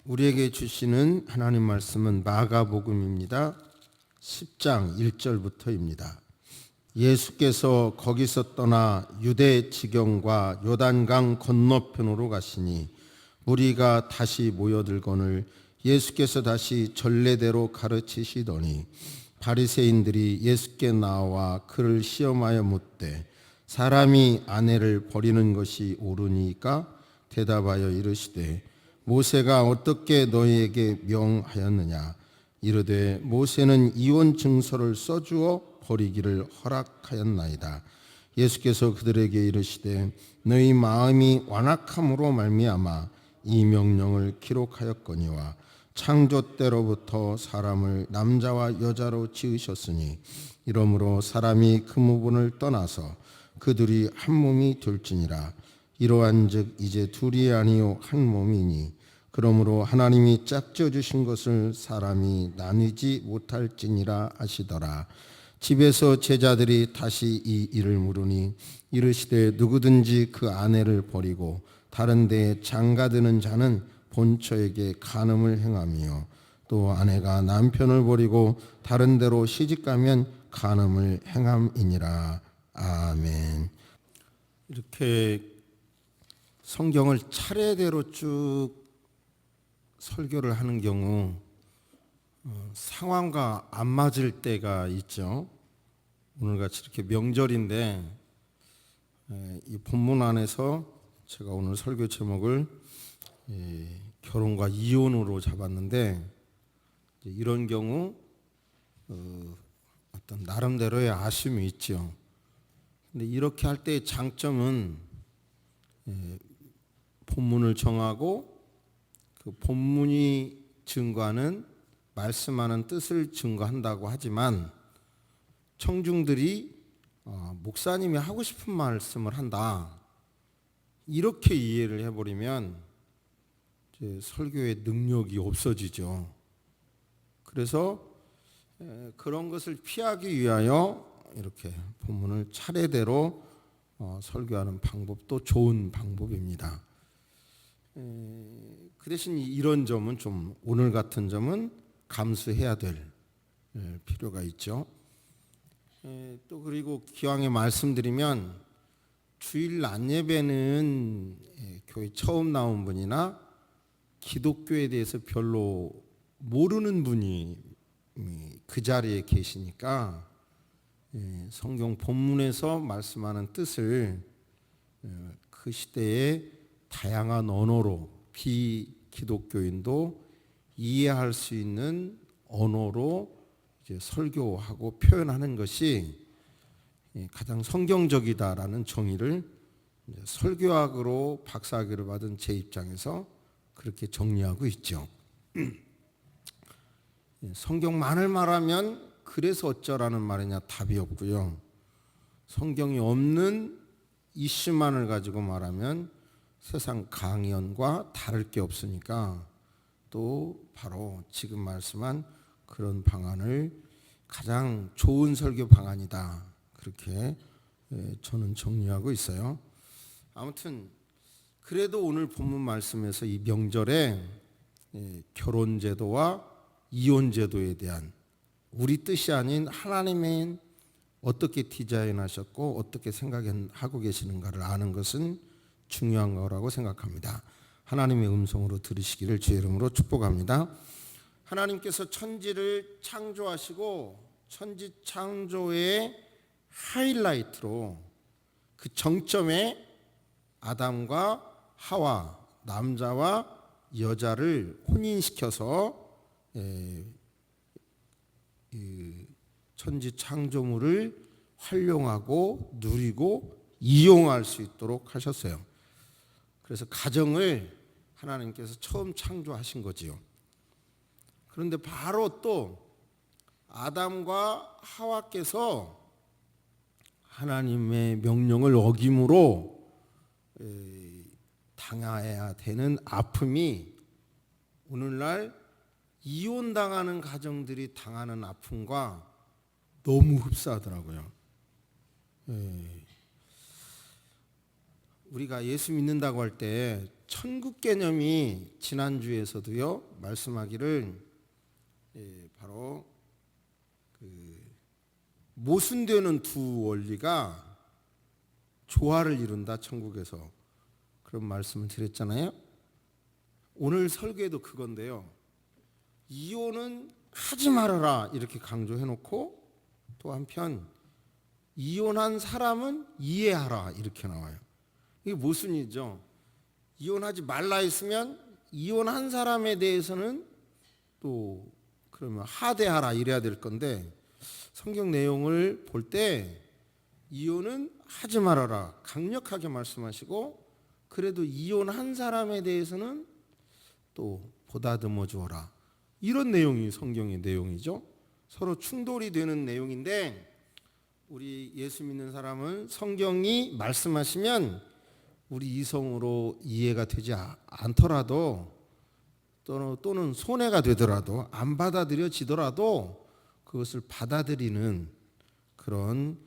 우리에게 주시는 하나님 말씀은 마가복음입니다. 10장 1절부터입니다. 예수께서 거기서 떠나 유대 지경과 요단강 건너편으로 가시니 무리가 다시 모여들거늘 예수께서 다시 전례대로 가르치시더니 바리새인들이 예수께 나와 그를 시험하여 묻되 사람이 아내를 버리는 것이 옳으니까 대답하여 이르시되 모세가 어떻게 너희에게 명하였느냐 이르되 모세는 이혼 증서를 써주어 버리기를 허락하였나이다. 예수께서 그들에게 이르시되 너희 마음이 완악함으로 말미암아 이 명령을 기록하였거니와 창조 때로부터 사람을 남자와 여자로 지으셨으니 이러므로 사람이 그 무분을 떠나서 그들이 한 몸이 될지니라. 이러한즉 이제 둘이 아니요 한 몸이니 그러므로 하나님이 짝지어 주신 것을 사람이 나누지 못할지니라 하시더라. 집에서 제자들이 다시 이 일을 물으니 이르시되 누구든지 그 아내를 버리고 다른 데에 장가드는 자는 본처에게 간음을 행하며 또 아내가 남편을 버리고 다른 데로 시집가면 간음을 행함이니라. 아멘. 이렇게 성경을 차례대로 쭉 설교를 하는 경우 상황과 안 맞을 때가 있죠. 오늘같이 이렇게 명절인데 이 본문 안에서 제가 오늘 설교 제목을 결혼과 이혼으로 잡았는데 이런 경우 어떤 나름대로의 아쉬움이 있죠. 근데 이렇게 할 때의 장점은 본문을 정하고 그 본문이 증거하는 말씀하는 뜻을 증거한다고 하지만 청중들이 목사님이 하고 싶은 말씀을 한다 이렇게 이해를 해버리면 이제 설교의 능력이 없어지죠. 그래서 그런 것을 피하기 위하여 이렇게 본문을 차례대로 설교하는 방법도 좋은 방법입니다. 그 대신 이런 점은 좀 오늘 같은 점은 감수해야 될 필요가 있죠. 또 그리고 기왕에 말씀드리면 주일 낮 예배는 교회 처음 나온 분이나 기독교에 대해서 별로 모르는 분이 그 자리에 계시니까 성경 본문에서 말씀하는 뜻을 그 시대의 다양한 언어로 비기독교인도 이해할 수 있는 언어로 이제 설교하고 표현하는 것이 가장 성경적이다라는 정의를 설교학으로 박사학위를 받은 제 입장에서 그렇게 정리하고 있죠. 성경만을 말하면 그래서 어쩌라는 말이냐 답이 없고요. 성경이 없는 이슈만을 가지고 말하면 세상 강연과 다를 게 없으니까 또 바로 지금 말씀한 그런 방안을 가장 좋은 설교 방안이다. 그렇게 저는 정리하고 있어요. 아무튼 그래도 오늘 본문 말씀에서 이 명절에 결혼 제도와 이혼 제도에 대한 우리 뜻이 아닌 하나님의 어떻게 디자인하셨고 어떻게 생각하고 계시는가를 아는 것은 중요한 거라고 생각합니다. 하나님의 음성으로 들으시기를 주의 이름으로 축복합니다. 하나님께서 천지를 창조하시고 천지 창조의 하이라이트로 그 정점에 아담과 하와 남자와 여자를 혼인시켜서 천지 창조물을 활용하고 누리고 이용할 수 있도록 하셨어요. 그래서 가정을 하나님께서 처음 창조하신 거지요. 그런데 바로 또 아담과 하와께서 하나님의 명령을 어김으로 당해야 되는 아픔이 오늘날 이혼당하는 가정들이 당하는 아픔과 너무 흡사하더라고요. 우리가 예수 믿는다고 할 때 천국 개념이 지난주에서도요 말씀하기를 바로 모순되는 두 원리가 조화를 이룬다 천국에서, 그런 말씀을 드렸잖아요. 오늘 설교에도 그건데요, 이혼은 하지 말아라 이렇게 강조해놓고 또 한편 이혼한 사람은 이해하라 이렇게 나와요. 이게 모순이죠. 이혼하지 말라 했으면 이혼한 사람에 대해서는 또 그러면 하대하라 이래야 될 건데, 성경 내용을 볼 때 이혼은 하지 말아라 강력하게 말씀하시고, 그래도 이혼한 사람에 대해서는 또 보다듬어 주어라, 이런 내용이 성경의 내용이죠. 서로 충돌이 되는 내용인데, 우리 예수 믿는 사람은 성경이 말씀하시면 우리 이성으로 이해가 되지 않더라도 또는 손해가 되더라도 안 받아들여지더라도 그것을 받아들이는 그런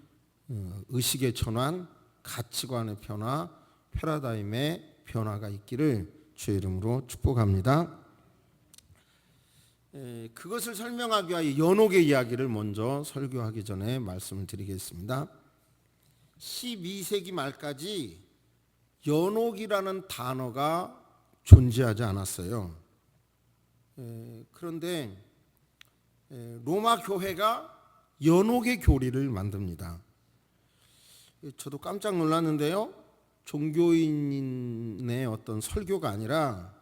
의식의 전환, 가치관의 변화, 패러다임의 변화가 있기를 주의 이름으로 축복합니다. 그것을 설명하기 위하여 연옥의 이야기를 먼저 설교하기 전에 말씀을 드리겠습니다. 12세기 말까지 연옥이라는 단어가 존재하지 않았어요. 그런데 로마 교회가 연옥의 교리를 만듭니다. 저도 깜짝 놀랐는데요, 종교인의 어떤 설교가 아니라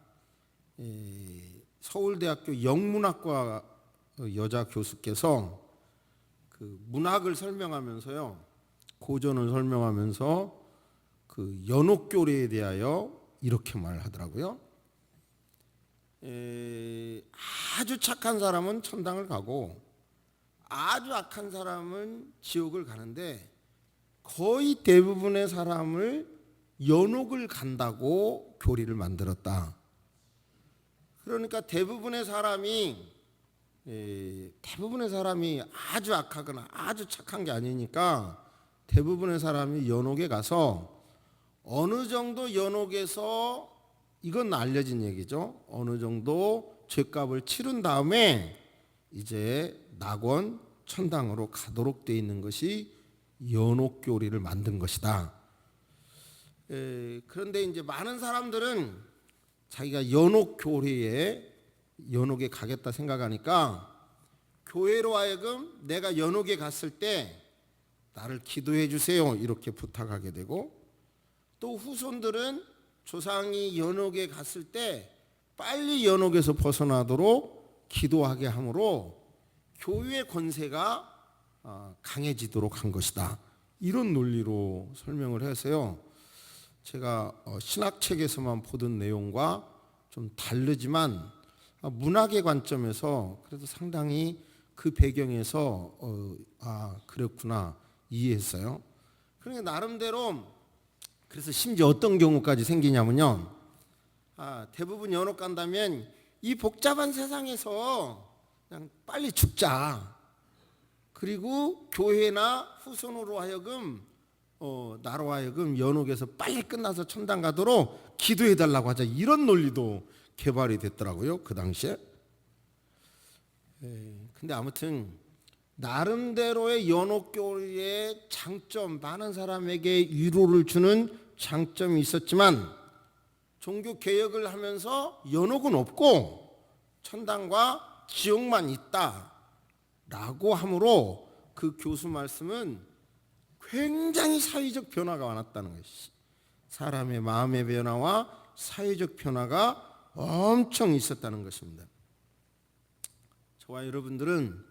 서울대학교 영문학과 여자 교수께서 그 문학을 설명하면서요, 고전을 설명하면서 그 연옥교리에 대하여 이렇게 말하더라고요. 아주 착한 사람은 천당을 가고 아주 악한 사람은 지옥을 가는데 거의 대부분의 사람을 연옥을 간다고 교리를 만들었다. 그러니까 대부분의 사람이 아주 악하거나 아주 착한 게 아니니까 대부분의 사람이 연옥에 가서 어느 정도 연옥에서, 이건 알려진 얘기죠, 어느 정도 죄값을 치른 다음에 이제 낙원 천당으로 가도록 되어 있는 것이 연옥교리를 만든 것이다. 그런데 이제 많은 사람들은 자기가 연옥에 가겠다 생각하니까 교회로 하여금 내가 연옥에 갔을 때 나를 기도해 주세요 이렇게 부탁하게 되고, 또 후손들은 조상이 연옥에 갔을 때 빨리 연옥에서 벗어나도록 기도하게 하므로 교회의 권세가 강해지도록 한 것이다, 이런 논리로 설명을 해서요, 제가 신학책에서만 보던 내용과 좀 다르지만 문학의 관점에서 그래도 상당히 그 배경에서 그렇구나 이해했어요. 그러니까 나름대로, 그래서 심지어 어떤 경우까지 생기냐면요, 대부분 연옥 간다면 이 복잡한 세상에서 그냥 빨리 죽자, 그리고 교회나 후손으로 하여금 나로 하여금 연옥에서 빨리 끝나서 천당 가도록 기도해 달라고 하자, 이런 논리도 개발이 됐더라고요 그 당시에. 근데 아무튼 나름대로의 연옥교리의 장점, 많은 사람에게 위로를 주는 장점이 있었지만 종교개혁을 하면서 연옥은 없고 천당과 지옥만 있다 라고 하므로 그 교수 말씀은 굉장히 사회적 변화가 많았다는 것이, 사람의 마음의 변화와 사회적 변화가 엄청 있었다는 것입니다. 저와 여러분들은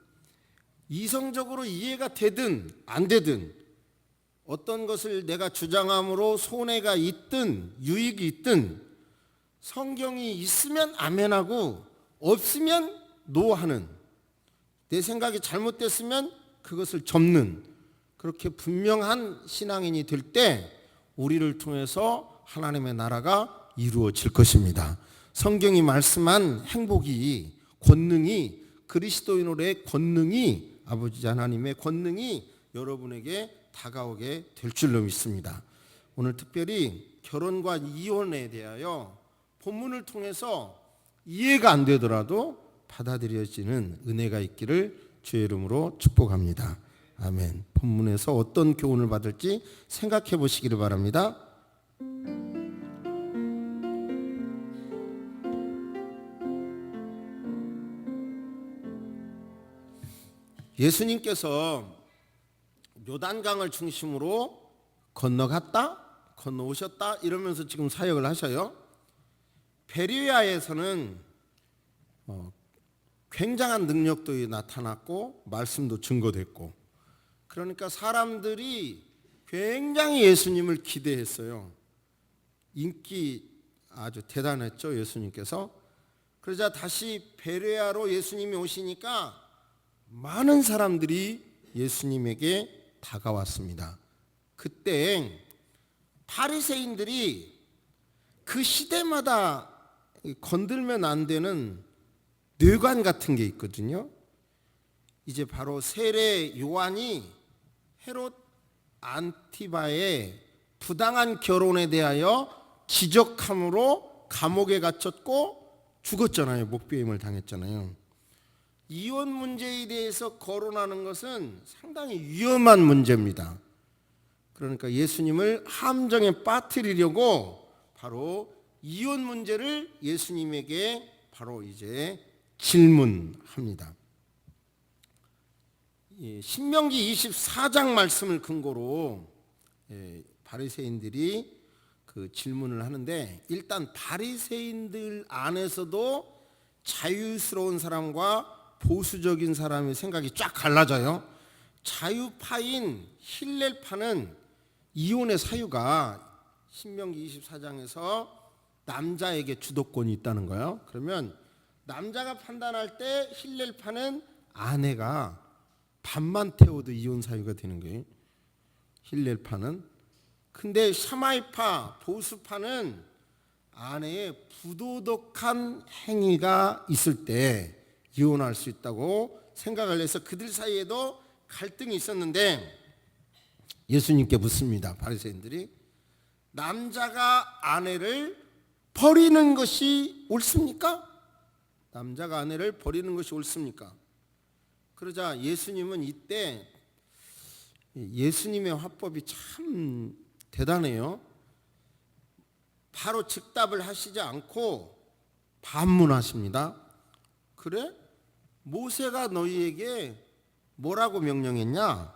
이성적으로 이해가 되든 안 되든, 어떤 것을 내가 주장함으로 손해가 있든 유익이 있든, 성경이 있으면 아멘하고 없으면 노하는, 내 생각이 잘못됐으면 그것을 접는, 그렇게 분명한 신앙인이 될 때 우리를 통해서 하나님의 나라가 이루어질 것입니다. 성경이 말씀한 행복이, 권능이, 그리스도인으로의 권능이, 아버지 하나님의 권능이 여러분에게 다가오게 될 줄로 믿습니다. 오늘 특별히 결혼과 이혼에 대하여 본문을 통해서 이해가 안 되더라도 받아들여지는 은혜가 있기를 주의 이름으로 축복합니다. 아멘. 본문에서 어떤 교훈을 받을지 생각해 보시기를 바랍니다. 예수님께서 요단강을 중심으로 건너오셨다 이러면서 지금 사역을 하셔요. 베레아에서는 굉장한 능력도 나타났고 말씀도 증거됐고, 그러니까 사람들이 굉장히 예수님을 기대했어요. 인기 아주 대단했죠, 예수님께서. 그러자 다시 베레아로 예수님이 오시니까 많은 사람들이 예수님에게 다가왔습니다. 그때 바리새인들이 그 시대마다 건들면 안 되는 뇌관 같은 게 있거든요. 이제 바로 세례 요한이 헤롯 안티바의 부당한 결혼에 대하여 지적함으로 감옥에 갇혔고 죽었잖아요. 목배임을 당했잖아요. 이혼 문제에 대해서 거론하는 것은 상당히 위험한 문제입니다. 그러니까 예수님을 함정에 빠뜨리려고 바로 이혼 문제를 예수님에게 바로 이제 질문합니다. 신명기 24장 말씀을 근거로 바리새인들이 그 질문을 하는데, 일단 바리새인들 안에서도 자유스러운 사람과 보수적인 사람의 생각이 쫙 갈라져요. 자유파인 힐렐파는 이혼의 사유가 신명기 24장에서 남자에게 주도권이 있다는 거예요. 그러면 남자가 판단할 때 힐렐파는 아내가 밥만 태워도 이혼 사유가 되는 거예요. 힐렐파는. 근데 샤마이파 보수파는 아내의 부도덕한 행위가 있을 때 이혼할 수 있다고 생각을 해서 그들 사이에도 갈등이 있었는데, 예수님께 묻습니다. 바리새인들이 남자가 아내를 버리는 것이 옳습니까? 남자가 아내를 버리는 것이 옳습니까? 그러자 예수님은 이때, 예수님의 화법이 참 대단해요. 바로 즉답을 하시지 않고 반문하십니다. 그래? 모세가 너희에게 뭐라고 명령했냐?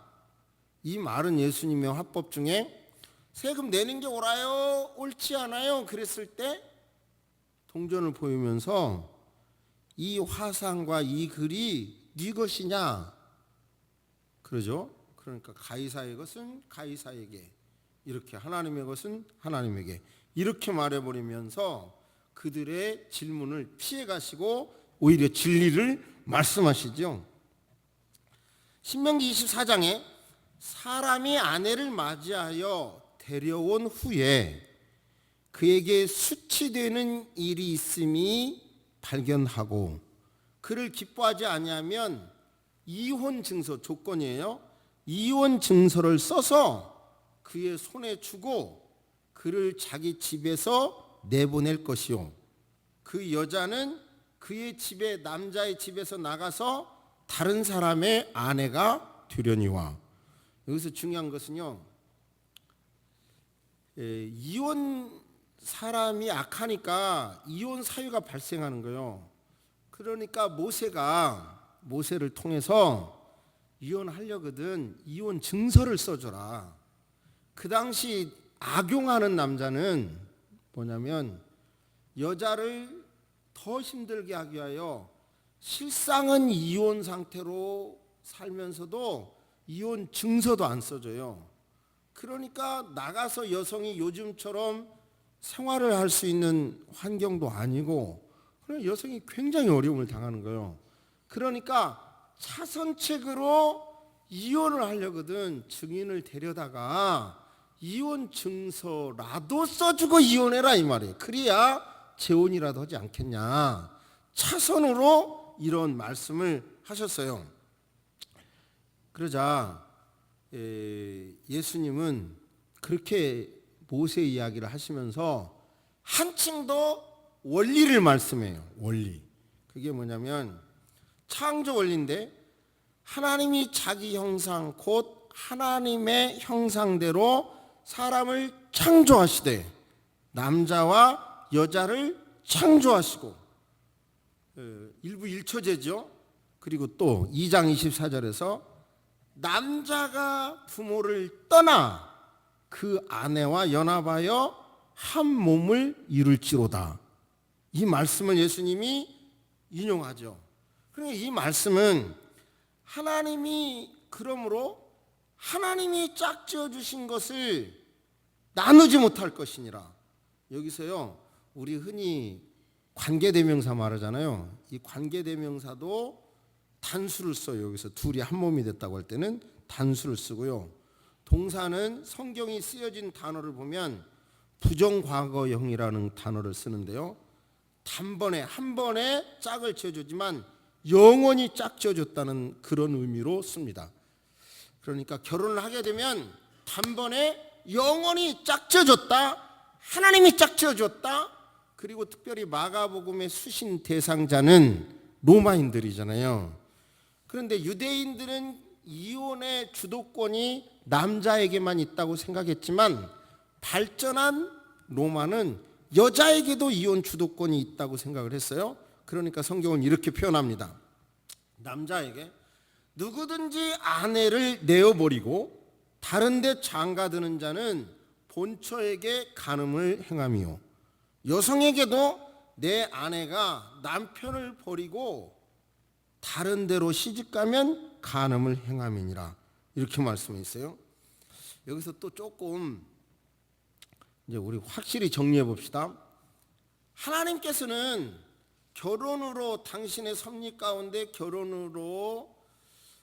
이 말은 예수님의 화법 중에 세금 내는 게 옳아요? 옳지 않아요? 그랬을 때 동전을 보이면서 이 화상과 이 글이 네 것이냐? 그러죠? 그러니까 가이사의 것은 가이사에게, 이렇게 하나님의 것은 하나님에게, 이렇게 말해버리면서 그들의 질문을 피해가시고 오히려 진리를 말씀하시죠. 신명기 24장에 사람이 아내를 맞이하여 데려온 후에 그에게 수치되는 일이 있음이 발견하고 그를 기뻐하지 아니하면 이혼 증서, 조건이에요. 이혼 증서를 써서 그의 손에 주고 그를 자기 집에서 내보낼 것이요, 그 여자는 그의 집에, 남자의 집에서 나가서 다른 사람의 아내가 되려니와. 여기서 중요한 것은요, 이혼 사람이 악하니까 이혼 사유가 발생하는 거예요. 그러니까 모세를 통해서 이혼하려거든 이혼 증서를 써줘라. 그 당시 악용하는 남자는 뭐냐면 여자를 더 힘들게 하기 위하여 실상은 이혼 상태로 살면서도 이혼 증서도 안 써줘요. 그러니까 나가서 여성이 요즘처럼 생활을 할 수 있는 환경도 아니고, 그런 여성이 굉장히 어려움을 당하는 거예요. 그러니까 차선책으로 이혼을 하려거든 증인을 데려다가 이혼 증서라도 써주고 이혼해라 이 말이에요. 그래야 재혼이라도 하지 않겠냐. 차선으로 이런 말씀을 하셨어요. 그러자 예수님은 그렇게 모세 이야기를 하시면서 한층 더 원리를 말씀해요. 원리. 그게 뭐냐면 창조 원리인데 하나님이 자기 형상 곧 하나님의 형상대로 사람을 창조하시되 남자와 여자를 창조하시고 일부 1초제죠. 그리고 또 2장 24절에서 남자가 부모를 떠나 그 아내와 연합하여 한 몸을 이룰지로다. 이 말씀을 예수님이 인용하죠. 그러니까 이 말씀은 하나님이 그러므로 하나님이 짝지어 주신 것을 나누지 못할 것이니라. 여기서요 우리 흔히 관계대명사 말하잖아요. 이 관계대명사도 단수를 써요. 여기서 둘이 한 몸이 됐다고 할 때는 단수를 쓰고요. 동사는 성경이 쓰여진 단어를 보면 부정과거형이라는 단어를 쓰는데요. 단번에 한 번에 짝을 지어주지만 영원히 짝 지어줬다는 그런 의미로 씁니다. 그러니까 결혼을 하게 되면 단번에 영원히 짝 지어줬다. 하나님이 짝 지어줬다. 그리고 특별히 마가복음의 수신 대상자는 로마인들이잖아요. 그런데 유대인들은 이혼의 주도권이 남자에게만 있다고 생각했지만 발전한 로마는 여자에게도 이혼 주도권이 있다고 생각을 했어요. 그러니까 성경은 이렇게 표현합니다. 남자에게 누구든지 아내를 내어버리고 다른 데 장가드는 자는 본처에게 간음을 행함이요 여성에게도 내 아내가 남편을 버리고 다른 데로 시집가면 간음을 행함이니라. 이렇게 말씀했어요. 여기서 또 조금 이제 우리 확실히 정리해 봅시다. 하나님께서는 결혼으로 당신의 섭리 가운데 결혼으로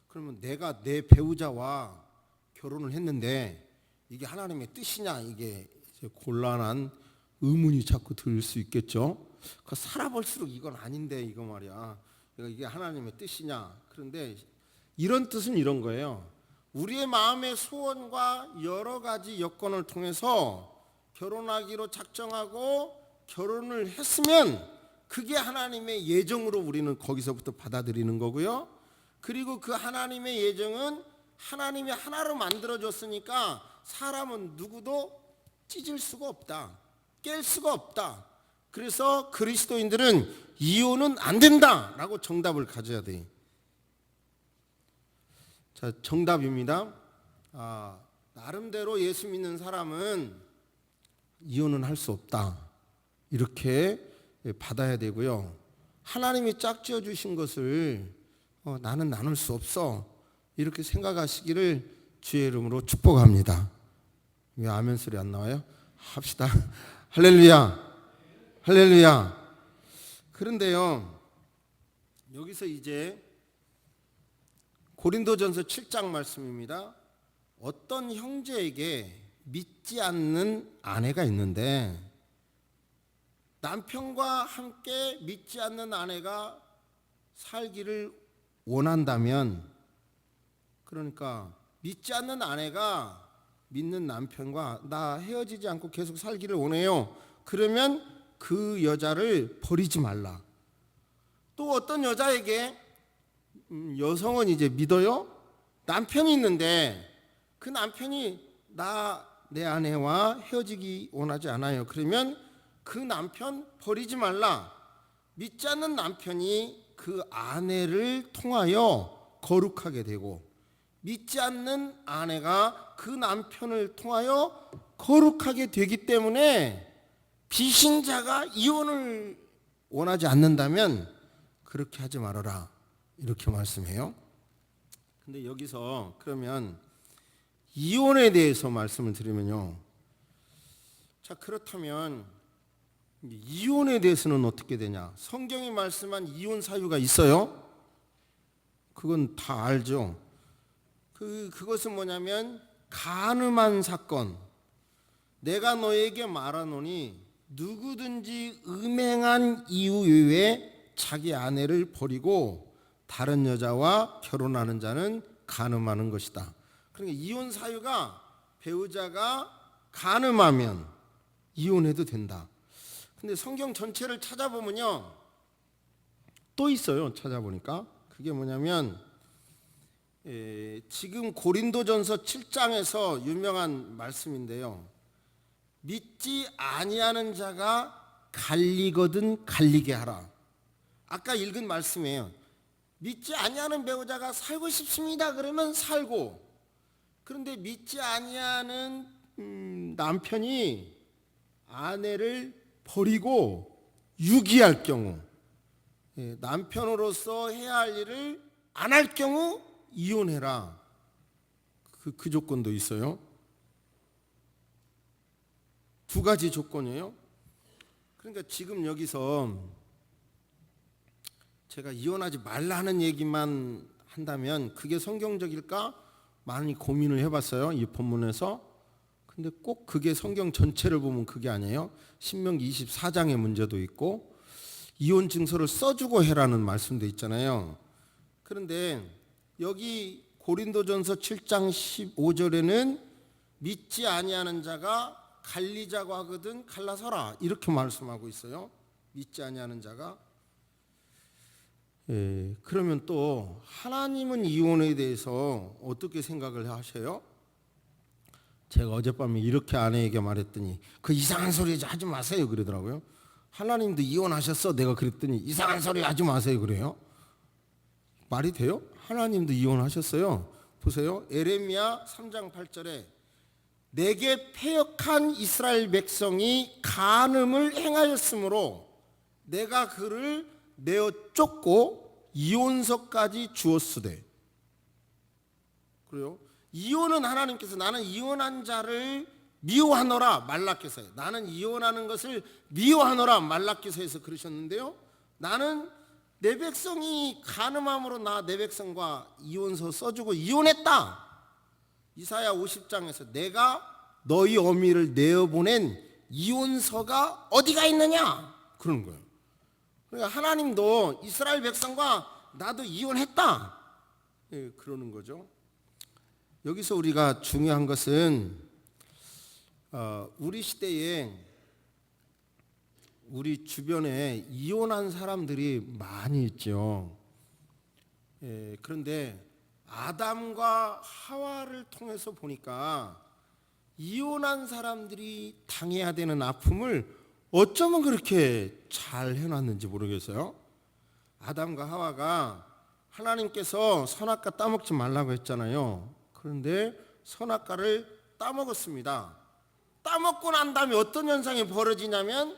그러면 내가 내 배우자와 결혼을 했는데 이게 하나님의 뜻이냐 이게 이제 곤란한 의문이 자꾸 들 수 있겠죠. 살아볼수록 이건 아닌데 이거 말이야. 이게 하나님의 뜻이냐. 그런데 이런 뜻은 이런 거예요. 우리의 마음의 소원과 여러 가지 여건을 통해서 결혼하기로 작정하고 결혼을 했으면 그게 하나님의 예정으로 우리는 거기서부터 받아들이는 거고요. 그리고 그 하나님의 예정은 하나님이 하나로 만들어줬으니까 사람은 누구도 찢을 수가 없다. 깰 수가 없다. 그래서 그리스도인들은 이혼은 안 된다라고 정답을 가져야 돼. 자, 정답입니다. 나름대로 예수 믿는 사람은 이혼은 할 수 없다. 이렇게 받아야 되고요. 하나님이 짝지어 주신 것을 나는 나눌 수 없어. 이렇게 생각하시기를 주의 이름으로 축복합니다. 왜 아멘 소리 안 나와요? 합시다. 할렐루야. 할렐루야. 그런데요. 여기서 이제 고린도전서 7장 말씀입니다. 어떤 형제에게 믿지 않는 아내가 있는데 남편과 함께 믿지 않는 아내가 살기를 원한다면 그러니까 믿지 않는 아내가 믿는 남편과 나 헤어지지 않고 계속 살기를 원해요. 그러면 그 여자를 버리지 말라. 또 어떤 여자에게 여성은 이제 믿어요. 남편이 있는데 그 남편이 내 아내와 헤어지기 원하지 않아요. 그러면 그 남편 버리지 말라. 믿지 않는 남편이 그 아내를 통하여 거룩하게 되고 믿지 않는 아내가 그 남편을 통하여 거룩하게 되기 때문에 비신자가 이혼을 원하지 않는다면 그렇게 하지 말아라. 이렇게 말씀해요. 근데 여기서 그러면 이혼에 대해서 말씀을 드리면요. 자, 그렇다면 이혼에 대해서는 어떻게 되냐? 성경이 말씀한 이혼 사유가 있어요. 그건 다 알죠. 그것은 뭐냐면 간음한 사건. 내가 너에게 말하노니 누구든지 음행한 이유 외에 자기 아내를 버리고 다른 여자와 결혼하는 자는 간음하는 것이다. 그러니까 이혼 사유가 배우자가 간음하면 이혼해도 된다. 근데 성경 전체를 찾아보면요, 또 있어요. 찾아보니까 그게 뭐냐면 지금 고린도전서 7장에서 유명한 말씀인데요. 믿지 아니하는 자가 갈리거든 갈리게 하라. 아까 읽은 말씀이에요. 믿지 아니하는 배우자가 살고 싶습니다. 그러면 살고, 그런데 믿지 아니하는 남편이 아내를 버리고 유기할 경우, 남편으로서 해야 할 일을 안 할 경우 이혼해라. 그 조건도 있어요. 두 가지 조건이에요. 그러니까 지금 여기서 제가 이혼하지 말라는 얘기만 한다면 그게 성경적일까 많이 고민을 해봤어요, 이 본문에서. 근데 꼭 그게 성경 전체를 보면 그게 아니에요. 신명기 24장의 문제도 있고 이혼 증서를 써주고 해라는 말씀도 있잖아요. 그런데 여기 고린도전서 7장 15절에는 믿지 아니하는 자가 갈리자고 하거든 갈라서라, 이렇게 말씀하고 있어요. 믿지 아니하는 자가. 그러면 또 하나님은 이혼에 대해서 어떻게 생각을 하셔요? 제가 어젯밤에 이렇게 아내에게 말했더니 그 이상한 소리 하지 마세요 그러더라고요. 하나님도 이혼하셨어? 내가 그랬더니 이상한 소리 하지 마세요 그래요. 말이 돼요? 하나님도 이혼하셨어요. 보세요. 에레미야 3장 8절에 내게 패역한 이스라엘 백성이 간음을 행하였으므로 내가 그를 내어 쫓고 이혼서까지 주었으되. 그래요? 이혼은 하나님께서 나는 이혼한 자를 미워하노라 말라께서요. 나는 이혼하는 것을 미워하노라 말라께서에서 그러셨는데요. 나는 내 백성이 간음함으로 나 내 백성과 이혼서 써주고 이혼했다. 이사야 50장에서 내가 너희 어미를 내어보낸 이혼서가 어디가 있느냐 그러는 거예요. 그러니까 하나님도 이스라엘 백성과 나도 이혼했다, 그러는 거죠. 여기서 우리가 중요한 것은 우리 시대에 우리 주변에 이혼한 사람들이 많이 있죠. 그런데 아담과 하와를 통해서 보니까 이혼한 사람들이 당해야 되는 아픔을 어쩌면 그렇게 잘 해놨는지 모르겠어요. 아담과 하와가 하나님께서 선악과 따먹지 말라고 했잖아요. 그런데 선악과를 따먹었습니다. 따먹고 난 다음에 어떤 현상이 벌어지냐면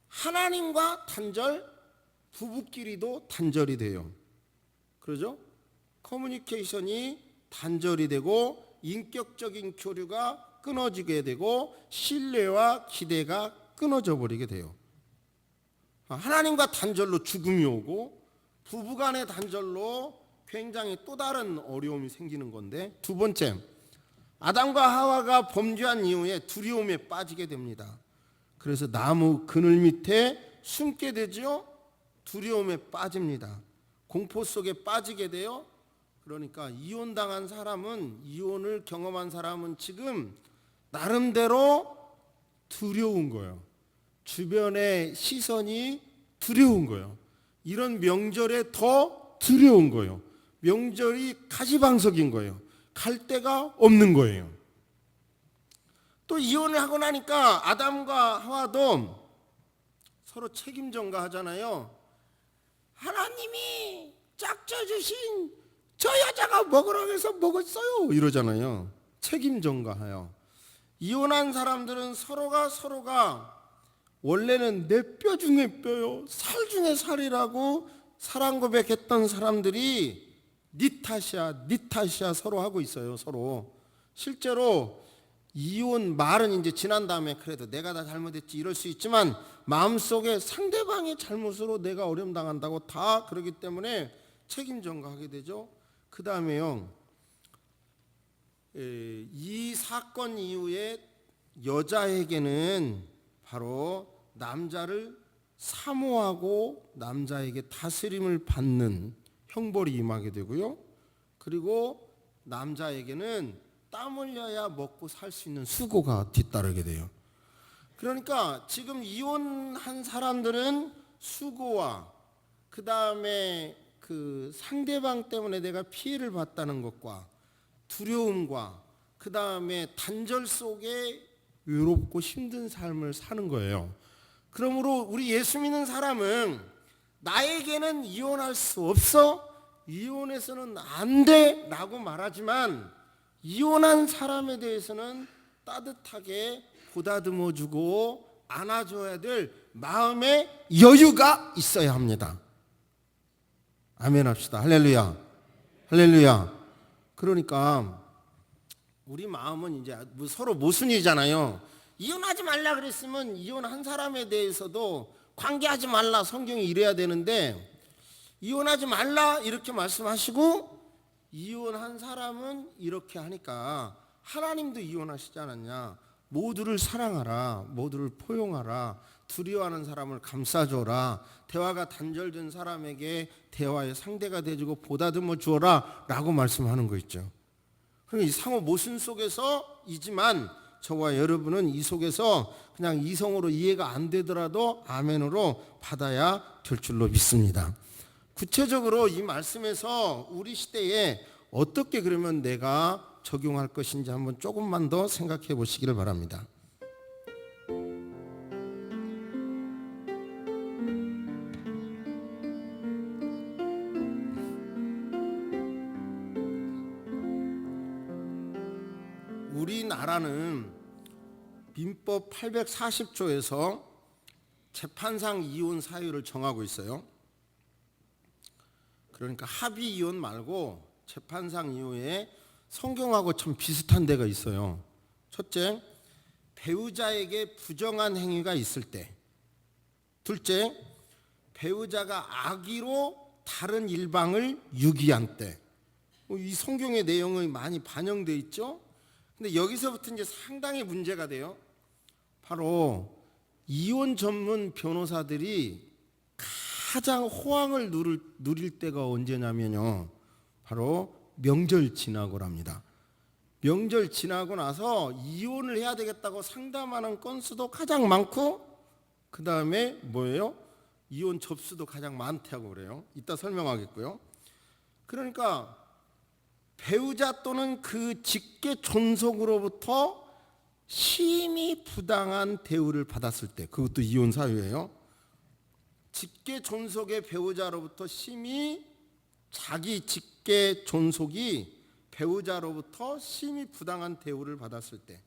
하나님과 단절, 부부끼리도 단절이 돼요. 그러죠? 커뮤니케이션이 단절이 되고 인격적인 교류가 끊어지게 되고 신뢰와 기대가 끊어져 버리게 돼요. 하나님과 단절로 죽음이 오고 부부간의 단절로 굉장히 또 다른 어려움이 생기는 건데, 두 번째, 아담과 하와가 범죄한 이후에 두려움에 빠지게 됩니다. 그래서 나무 그늘 밑에 숨게 되죠. 두려움에 빠집니다. 공포 속에 빠지게 돼요. 그러니까 이혼당한 사람은, 이혼을 경험한 사람은 지금 나름대로 두려운 거예요. 주변의 시선이 두려운 거예요. 이런 명절에 더 두려운 거예요. 명절이 가시방석인 거예요. 갈 데가 없는 거예요. 또 이혼을 하고 나니까 아담과 하와도 서로 책임 전가하잖아요. 하나님이 짝져주신 저 여자가 먹으라고 해서 먹었어요 이러잖아요. 책임 전가해요. 이혼한 사람들은 서로가 원래는 내 뼈 중에 뼈요, 살 중에 살이라고 사랑 고백했던 사람들이 네 탓이야 서로 하고 있어요. 서로 실제로 이혼 말은 이제 지난 다음에 그래도 내가 다 잘못했지 이럴 수 있지만 마음속에 상대방의 잘못으로 내가 어려움 당한다고 다 그러기 때문에 책임 전가하게 되죠. 그 다음에요, 이 사건 이후에 여자에게는 바로 남자를 사모하고 남자에게 다스림을 받는 형벌이 임하게 되고요. 그리고 남자에게는 땀 흘려야 먹고 살 수 있는 수고가 뒤따르게 돼요. 그러니까 지금 이혼한 사람들은 수고와 그 다음에 그 상대방 때문에 내가 피해를 봤다는 것과 두려움과 그 다음에 단절 속에 외롭고 힘든 삶을 사는 거예요. 그러므로 우리 예수 믿는 사람은 나에게는 이혼할 수 없어, 이혼해서는 안 돼 라고 말하지만 이혼한 사람에 대해서는 따뜻하게 보다듬어 주고 안아줘야 될 마음의 여유가 있어야 합니다. 아멘 합시다. 할렐루야. 할렐루야. 그러니까 우리 마음은 이제 서로 모순이잖아요. 이혼하지 말라 그랬으면 이혼한 사람에 대해서도 관계하지 말라 성경이 이래야 되는데 이혼하지 말라 이렇게 말씀하시고 이혼한 사람은 이렇게 하니까 하나님도 이혼하시지 않았냐. 모두를 사랑하라, 모두를 포용하라, 두려워하는 사람을 감싸줘라, 대화가 단절된 사람에게 대화의 상대가 돼주고 보다듬어 주어라 라고 말씀하는 거 있죠. 그러니까 이 상호 모순 속에서이지만 저와 여러분은 이 속에서 그냥 이성으로 이해가 안 되더라도 아멘으로 받아야 될 줄로 믿습니다. 구체적으로 이 말씀에서 우리 시대에 어떻게 그러면 내가 적용할 것인지 한번 조금만 더 생각해 보시기를 바랍니다. 우리나라는 민법 840조에서 재판상 이혼 사유를 정하고 있어요. 그러니까 합의 이혼 말고 재판상 이후에 성경하고 참 비슷한 데가 있어요. 첫째, 배우자에게 부정한 행위가 있을 때. 둘째, 배우자가 악의로 다른 일방을 유기한 때. 이 성경의 내용이 많이 반영되어 있죠. 근데 여기서부터 이제 상당히 문제가 돼요. 바로 이혼 전문 변호사들이 가장 호황을 누릴 때가 언제냐면요. 바로 명절 지나고랍니다. 명절 지나고 나서 이혼을 해야 되겠다고 상담하는 건수도 가장 많고 그 다음에 뭐예요? 이혼 접수도 가장 많다고 그래요. 이따 설명하겠고요. 그러니까 배우자 또는 그 직계 존속으로부터 심히 부당한 대우를 받았을 때, 그것도 이혼 사유예요. 직계 존속의 배우자로부터 심히 자기 직계 존속이 배우자로부터 심히 부당한 대우를 받았을 때,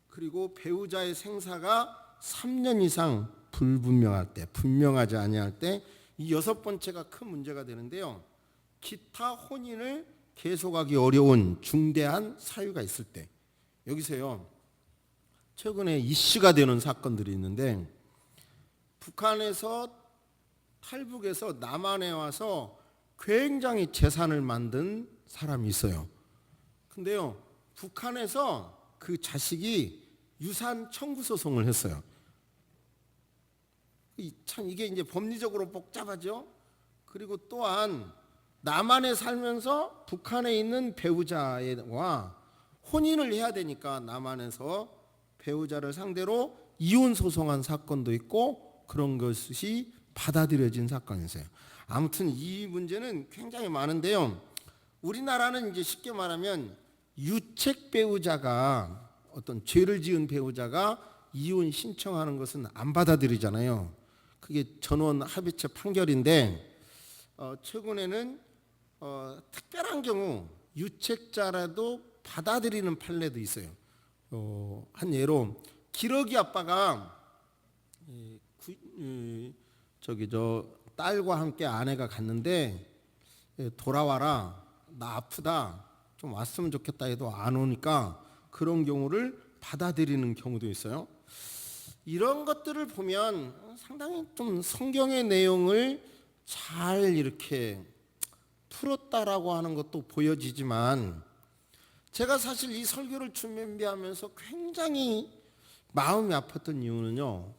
그리고 배우자의 생사가 3년 이상 불분명할 때, 분명하지 아니할 때, 이 여섯 번째가 큰 문제가 되는데요. 기타 혼인을 계속하기 어려운 중대한 사유가 있을 때, 여기서요 최근에 이슈가 되는 사건들이 있는데, 북한에서 탈북해서 남한에 와서 굉장히 재산을 만든 사람이 있어요. 근데요 북한에서 그 자식이 유산 청구 소송을 했어요. 참 이게 이제 법리적으로 복잡하죠. 그리고 또한 남한에 살면서 북한에 있는 배우자와 혼인을 해야 되니까 남한에서 배우자를 상대로 이혼 소송한 사건도 있고 그런 것이 받아들여진 사건이세요. 아무튼 이 문제는 굉장히 많은데요. 우리나라는 이제 쉽게 말하면 유책 배우자가 어떤 죄를 지은 배우자가 이혼 신청하는 것은 안 받아들이잖아요. 그게 전원 합의체 판결인데 최근에는 특별한 경우 유책자라도 받아들이는 판례도 있어요. 한 예로 기러기 아빠가 딸과 함께 아내가 갔는데 돌아와라, 나 아프다, 좀 왔으면 좋겠다 해도 안 오니까 그런 경우를 받아들이는 경우도 있어요. 이런 것들을 보면 상당히 좀 성경의 내용을 잘 이렇게 풀었다라고 하는 것도 보여지지만, 제가 사실 이 설교를 준비하면서 굉장히 마음이 아팠던 이유는요,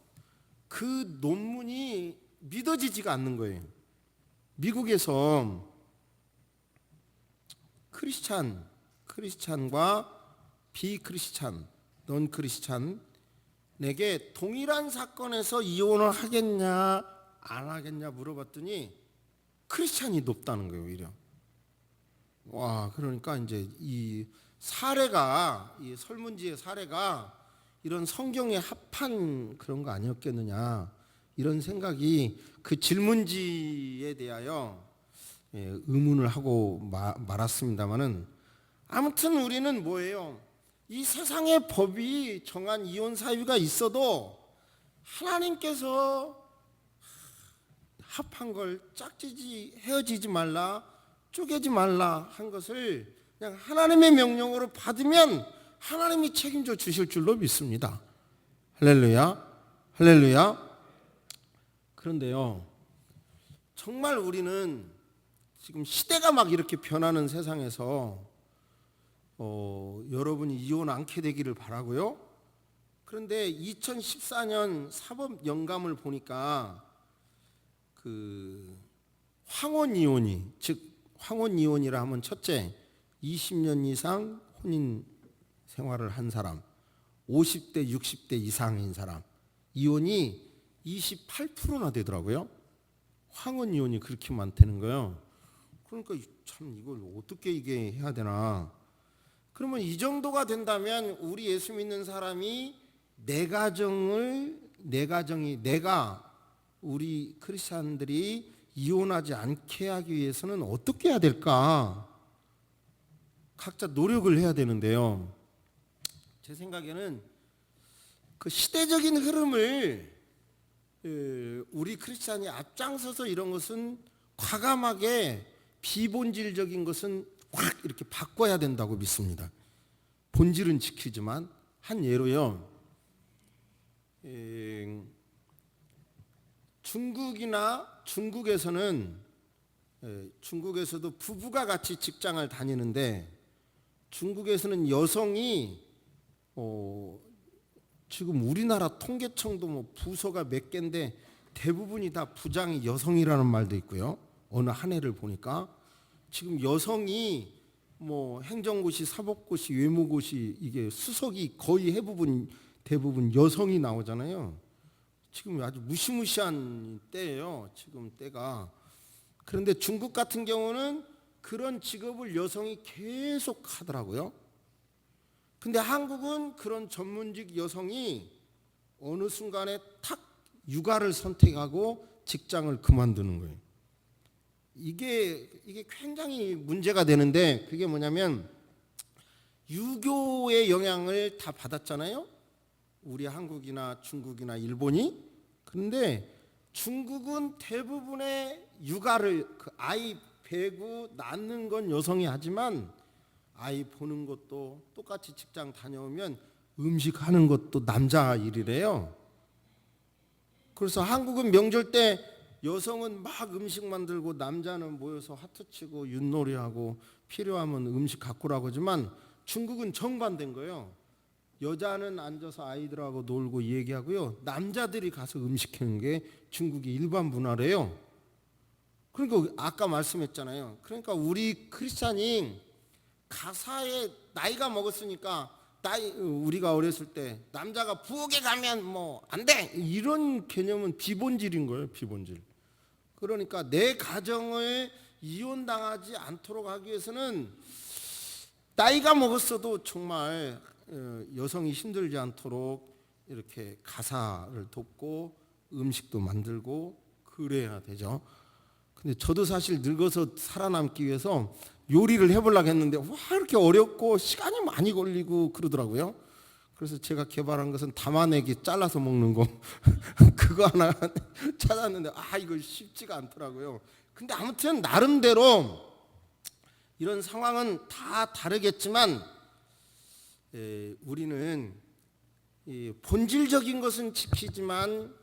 그 논문이 믿어지지가 않는 거예요. 미국에서 크리스찬 크리스찬과 비크리스찬, 넌 크리스찬에게 동일한 사건에서 이혼을 하겠냐 안 하겠냐 물어봤더니 크리스찬이 높다는 거예요, 오히려. 와, 그러니까 이제 이 사례가, 이 설문지의 사례가 이런 성경에 합한 그런 거 아니었겠느냐, 이런 생각이 그 질문지에 대하여 의문을 하고 말았습니다만은, 아무튼 우리는 뭐예요? 이 세상의 법이 정한 이혼 사유가 있어도 하나님께서 합한 걸 짝지지, 헤어지지 말라, 쪼개지 말라 한 것을 그냥 하나님의 명령으로 받으면 하나님이 책임져 주실 줄로 믿습니다. 할렐루야, 할렐루야. 그런데요, 정말 우리는 지금 시대가 막 이렇게 변하는 세상에서 여러분이 이혼 않게 되기를 바라고요. 그런데 2014년 사법연감을 보니까 그 황혼이혼이, 즉 황혼이혼이라 하면 첫째 20년 이상 혼인 생활을 한 사람, 50대 60대 이상인 사람, 이혼이 28%나 되더라고요. 황혼이혼이 그렇게 많다는 거예요. 그러니까 참 이걸 어떻게 이게 해야 되나. 그러면 이 정도가 된다면 우리 예수 믿는 사람이 내가 우리 크리스찬들이 이혼하지 않게 하기 위해서는 어떻게 해야 될까? 각자 노력을 해야 되는데요. 제 생각에는 그 시대적인 흐름을 우리 크리스찬이 앞장서서 이런 것은 과감하게 비본질적인 것은 확 이렇게 바꿔야 된다고 믿습니다. 본질은 지키지만, 한 예로요, 중국에서도 부부가 같이 직장을 다니는데, 중국에서는 여성이 지금 우리나라 통계청도 뭐 부서가 몇 개인데 대부분이 다 부장이 여성이라는 말도 있고요. 어느 한 해를 보니까 지금 여성이 뭐 행정고시, 사법고시, 외무고시, 이게 수석이 거의 대부분 여성이 나오잖아요. 지금 아주 무시무시한 때예요, 지금 때가. 그런데 중국 같은 경우는 그런 직업을 여성이 계속 하더라고요. 근데 한국은 그런 전문직 여성이 어느 순간에 탁 육아를 선택하고 직장을 그만두는 거예요. 이게 굉장히 문제가 되는데, 그게 뭐냐면 유교의 영향을 다 받았잖아요, 우리 한국이나 중국이나 일본이. 그런데 중국은 대부분의 육아를, 그 아이 배고 낳는 건 여성이 하지만 아이 보는 것도, 똑같이 직장 다녀오면 음식하는 것도 남자 일이래요. 그래서 한국은 명절 때 여성은 막 음식 만들고 남자는 모여서 하트 치고 윷놀이하고 필요하면 음식 갖고 오라고 하지만, 중국은 정반대인 거예요. 여자는 앉아서 아이들하고 놀고 얘기하고요, 남자들이 가서 음식 하는 게 중국의 일반 문화래요. 그러니까 아까 말씀했잖아요. 그러니까 우리 크리스찬이 가사에 나이가 먹었으니까, 우리가 어렸을 때 남자가 부엌에 가면 뭐 안 돼, 이런 개념은 비본질인 거예요, 비본질. 그러니까 내 가정을 이혼당하지 않도록 하기 위해서는 나이가 먹었어도 정말 여성이 힘들지 않도록 이렇게 가사를 돕고 음식도 만들고 그래야 되죠. 근데 저도 사실 늙어서 살아남기 위해서 요리를 해보려고 했는데 와, 이렇게 어렵고 시간이 많이 걸리고 그러더라고요. 그래서 제가 개발한 것은 담아내기, 잘라서 먹는 거 그거 하나 찾았는데 이거 쉽지가 않더라고요. 근데 아무튼 나름대로 이런 상황은 다 다르겠지만 우리는 본질적인 것은 지키지만,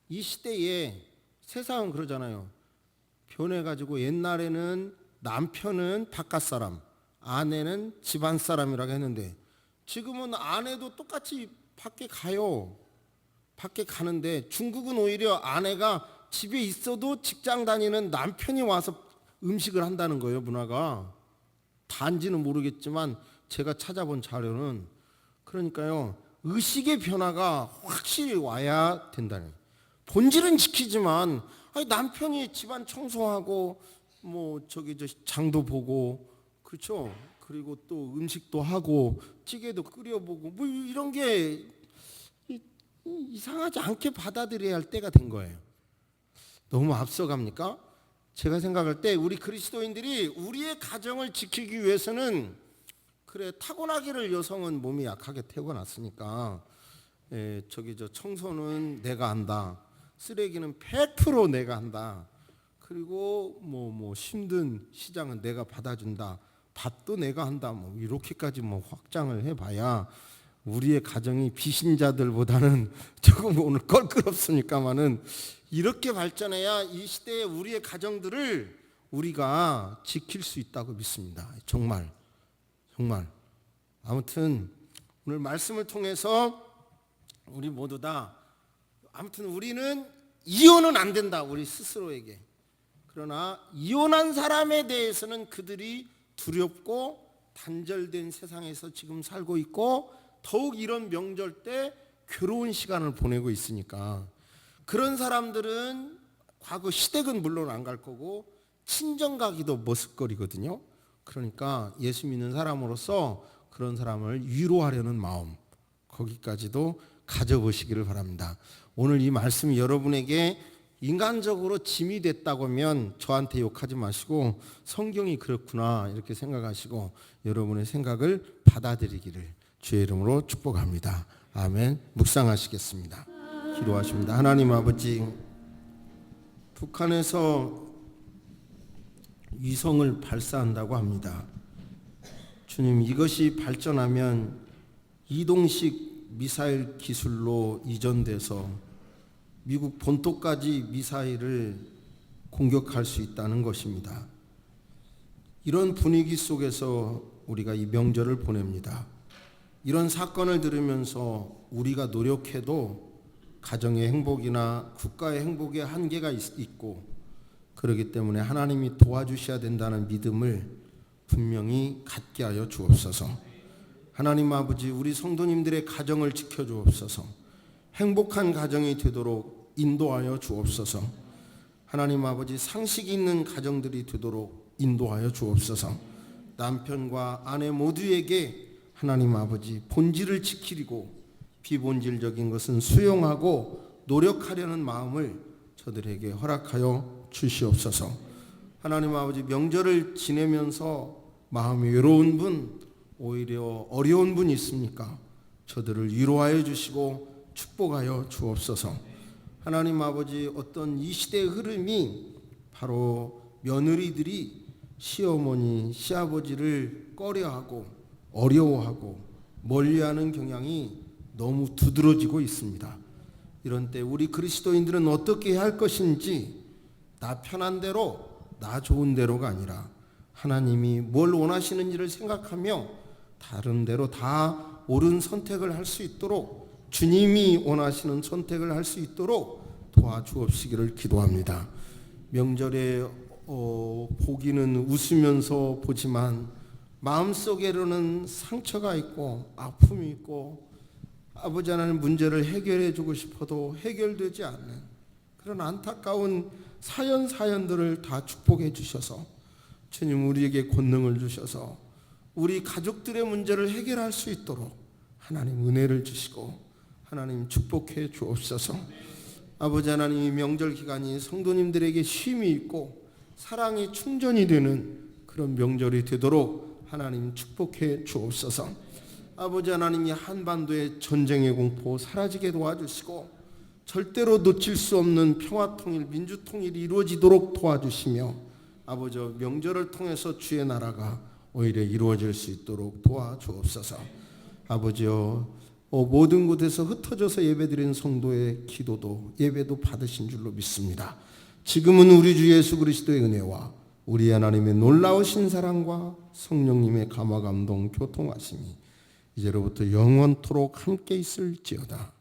이 시대에 세상은 그러잖아요. 변해가지고 옛날에는 남편은 바깥 사람, 아내는 집안 사람이라고 했는데 지금은 아내도 똑같이 밖에 가요. 밖에 가는데 중국은 오히려 아내가 집에 있어도 직장 다니는 남편이 와서 음식을 한다는 거예요, 문화가. 단지는 모르겠지만 제가 찾아본 자료는 그러니까요. 의식의 변화가 확실히 와야 된다는 거예요. 본질은 지키지만 아니 남편이 집안 청소하고 뭐 저기 저 장도 보고 그렇죠. 그리고 또 음식도 하고 찌개도 끓여보고 뭐 이런 게 이상하지 않게 받아들여야 할 때가 된 거예요. 너무 앞서갑니까? 제가 생각할 때 우리 그리스도인들이 우리의 가정을 지키기 위해서는 그래 타고나기를 여성은 몸이 약하게 태어났으니까 저기 저 청소는 내가 한다. 쓰레기는 100% 내가 한다. 그리고 뭐 힘든 시장은 내가 받아준다. 밭도 내가 한다. 뭐 이렇게까지 뭐 확장을 해봐야 우리의 가정이 비신자들보다는 조금 오늘 껄끄럽으니까만은 이렇게 발전해야 이 시대에 우리의 가정들을 우리가 지킬 수 있다고 믿습니다. 정말 아무튼 오늘 말씀을 통해서 우리 모두 다 아무튼 우리는 이혼은 안 된다 우리 스스로에게. 그러나 이혼한 사람에 대해서는 그들이 두렵고 단절된 세상에서 지금 살고 있고 더욱 이런 명절 때 괴로운 시간을 보내고 있으니까 그런 사람들은 과거 시댁은 물론 안 갈 거고 친정 가기도 머쓱거리거든요. 그러니까 예수 믿는 사람으로서 그런 사람을 위로하려는 마음 거기까지도 가져보시기를 바랍니다. 오늘 이 말씀이 여러분에게 인간적으로 짐이 됐다고 하면 저한테 욕하지 마시고 성경이 그렇구나 이렇게 생각하시고 여러분의 생각을 받아들이기를 주의 이름으로 축복합니다. 아멘. 묵상하시겠습니다. 기도하십니다. 하나님 아버지, 북한에서 위성을 발사한다고 합니다. 주님, 이것이 발전하면 이동식 미사일 기술로 이전돼서 미국 본토까지 미사일을 공격할 수 있다는 것입니다. 이런 분위기 속에서 우리가 이 명절을 보냅니다. 이런 사건을 들으면서 우리가 노력해도 가정의 행복이나 국가의 행복에 한계가 있고 그렇기 때문에 하나님이 도와주셔야 된다는 믿음을 분명히 갖게 하여 주옵소서. 하나님 아버지, 우리 성도님들의 가정을 지켜주옵소서. 행복한 가정이 되도록 인도하여 주옵소서. 하나님 아버지, 상식이 있는 가정들이 되도록 인도하여 주옵소서. 남편과 아내 모두에게 하나님 아버지 본질을 지키고 비본질적인 것은 수용하고 노력하려는 마음을 저들에게 허락하여 주시옵소서. 하나님 아버지, 명절을 지내면서 마음이 외로운 분, 오히려 어려운 분 있습니까? 저들을 위로하여 주시고 축복하여 주옵소서. 하나님 아버지, 어떤 이 시대의 흐름이 바로 며느리들이 시어머니, 시아버지를 꺼려하고 어려워하고 멀리하는 경향이 너무 두드러지고 있습니다. 이런 때 우리 그리스도인들은 어떻게 해야 할 것인지 나 편한 대로, 나 좋은 대로가 아니라 하나님이 뭘 원하시는지를 생각하며 다른 대로 다 옳은 선택을 할 수 있도록 주님이 원하시는 선택을 할 수 있도록 도와주옵시기를 기도합니다. 명절에 보기는 웃으면서 보지만 마음속에로는 상처가 있고 아픔이 있고 아버지 하나님 문제를 해결해 주고 싶어도 해결되지 않는 그런 안타까운 사연들을 다 축복해 주셔서 주님 우리에게 권능을 주셔서 우리 가족들의 문제를 해결할 수 있도록 하나님 은혜를 주시고 하나님 축복해 주옵소서. 아버지 하나님, 이 명절 기간이 성도님들에게 쉼이 있고 사랑이 충전이 되는 그런 명절이 되도록 하나님 축복해 주옵소서. 아버지 하나님, 이 한반도의 전쟁의 공포 사라지게 도와주시고 절대로 놓칠 수 없는 평화통일, 민주통일이 이루어지도록 도와주시며 아버지 명절을 통해서 주의 나라가 오히려 이루어질 수 있도록 도와주옵소서. 아버지여, 모든 곳에서 흩어져서 예배드린 성도의 기도도 예배도 받으신 줄로 믿습니다. 지금은 우리 주 예수 그리스도의 은혜와 우리 하나님의 놀라우신 사랑과 성령님의 감화 감동 교통하심이 이제로부터 영원토록 함께 있을지어다.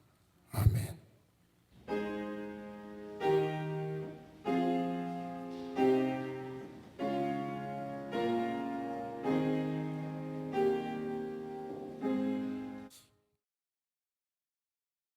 아멘.